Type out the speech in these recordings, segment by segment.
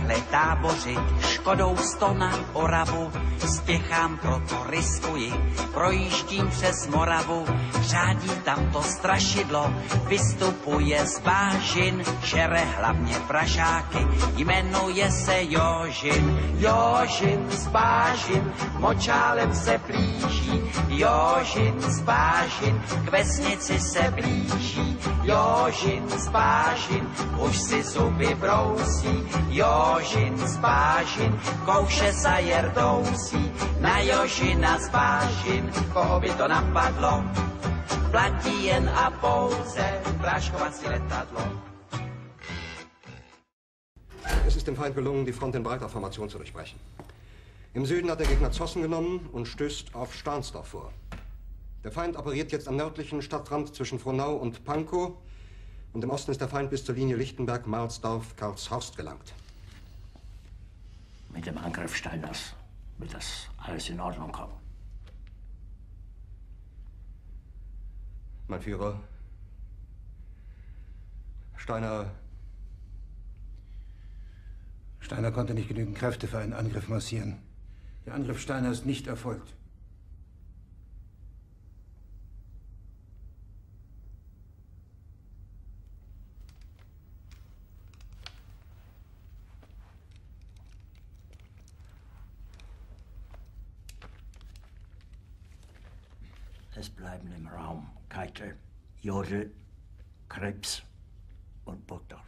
takhle tábořit, Škodou 100 na Oravu, spěchám, proto riskuji, projíždím přes Moravu, řádí tam to strašidlo, vystupuje z bážin, žere hlavně pražáky, jmenuje se Jožin. Jožin z bážin, močálem se blíží, Jožin z bážin, k vesnici se blíží, Jožin z bážin, už si zuby brousí, Jožin z bážin, kouše za jerdousí, na Jožina z bážin, koho by to napadlo, platí jen a pouze práškovací letadlo. Es ist dem Feind gelungen, die Front in breiter Formation zu durchbrechen. Im Süden hat der Gegner Zossen genommen und stößt auf Stahnsdorf vor. Der Feind operiert jetzt am nördlichen Stadtrand zwischen Frohnau und Pankow. Und im Osten ist der Feind bis zur Linie Lichtenberg-Marsdorf-Karlshorst gelangt. Mit dem Angriff Steiners wird das alles in Ordnung kommen. Mein Führer, Steiner konnte nicht genügend Kräfte für einen Angriff massieren. Der Angriff Steiner ist nicht erfolgt. Es bleiben im Raum Keitel, Jodl, Krebs und Burgdorf.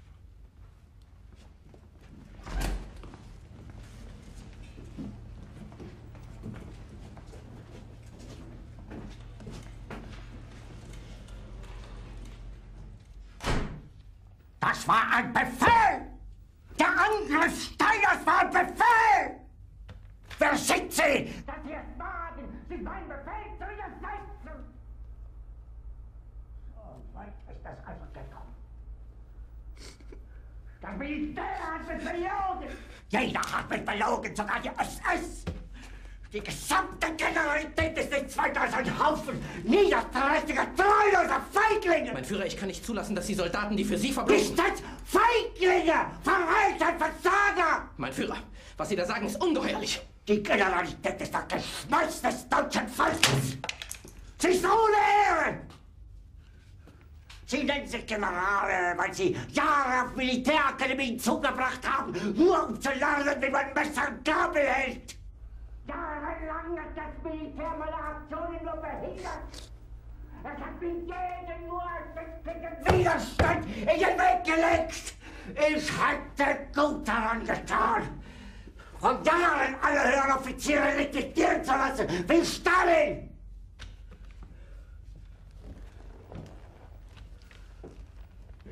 Das war ein Befehl! Der Angriff Steiners war ein Befehl! Wer schickt Sie? Dass Sie es wagen, sich meinen Befehl zu widersetzen! So weit ist das also gekommen. Das Militär hat mich belogen! Jeder hat mich belogen, sogar die SS! Die gesamte Generalität ist nichts weiter als ein Haufen niederträchtiger, treuloser Feiglinge! Mein Führer, ich kann nicht zulassen, dass die Soldaten, die für Sie verbringen... Nicht als Feiglinge! Verräter, Versager! Mein Führer, was Sie da sagen, ist ungeheuerlich! Die Generalität ist das Geschmeiß des deutschen Volkes! Sie ist ohne Ehre! Sie nennen sich Generale, weil Sie Jahre auf Militärakademien zugebracht haben, nur um zu lernen, wie man Messer und Gabel hält! Jahrelang hat das Militär meine Aktionen nur behindert. Es hat mir jeden nur ersichtlichen Widerstand in den Weg gelegt. Ich hätte gut daran getan, von Jahren alle höheren Offiziere liquidieren zu lassen, wie Stalin.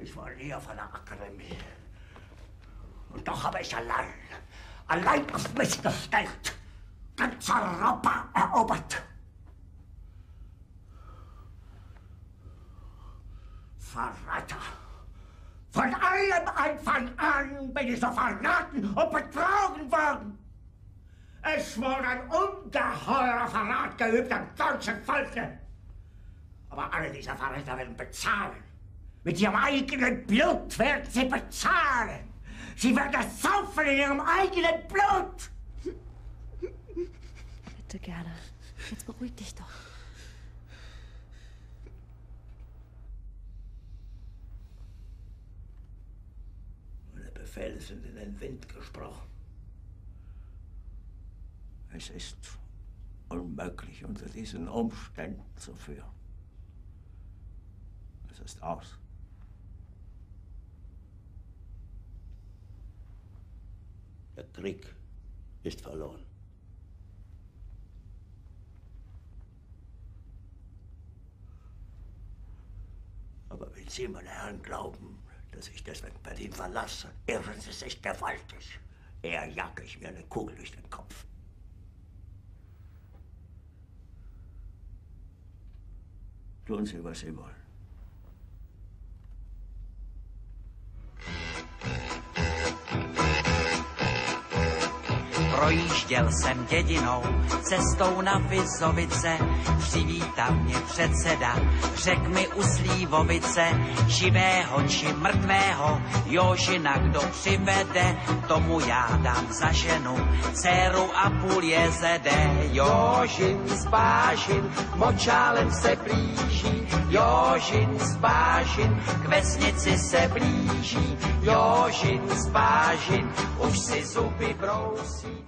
Ich war nie auf einer Akademie. Und doch habe ich allein auf mich gestellt, ganz Europa erobert. Verräter! Von allem Anfang an bin ich so verraten und betrogen worden. Es wurde ein ungeheurer Verrat geübt am deutschen Volke. Aber alle diese Verräter werden bezahlen. Mit ihrem eigenen Blut werden sie bezahlen. Sie werden es saufen in ihrem eigenen Blut. Bitte, Gerda. Jetzt beruhig dich doch. Meine Befehle sind in den Wind gesprochen. Es ist unmöglich, unter diesen Umständen zu führen. Es ist aus. Der Krieg ist verloren. Aber wenn Sie, meine Herren, glauben, dass ich deswegen Berlin verlasse, irren Sie sich gewaltig. Eher jage ich mir eine Kugel durch den Kopf. Tun Sie, was Sie wollen. Projížděl jsem dědinou, cestou na Vizovice, přivítal mě předseda, řek mi u Slívovice, živého či mrtvého, Jožina kdo přivede, tomu já dám za ženu, dceru a půl jezede. Jožin z Bážin, močálem se blíží, Jožin z Bážin, k vesnici se blíží, Jožin z Bážin, už si zuby brousí.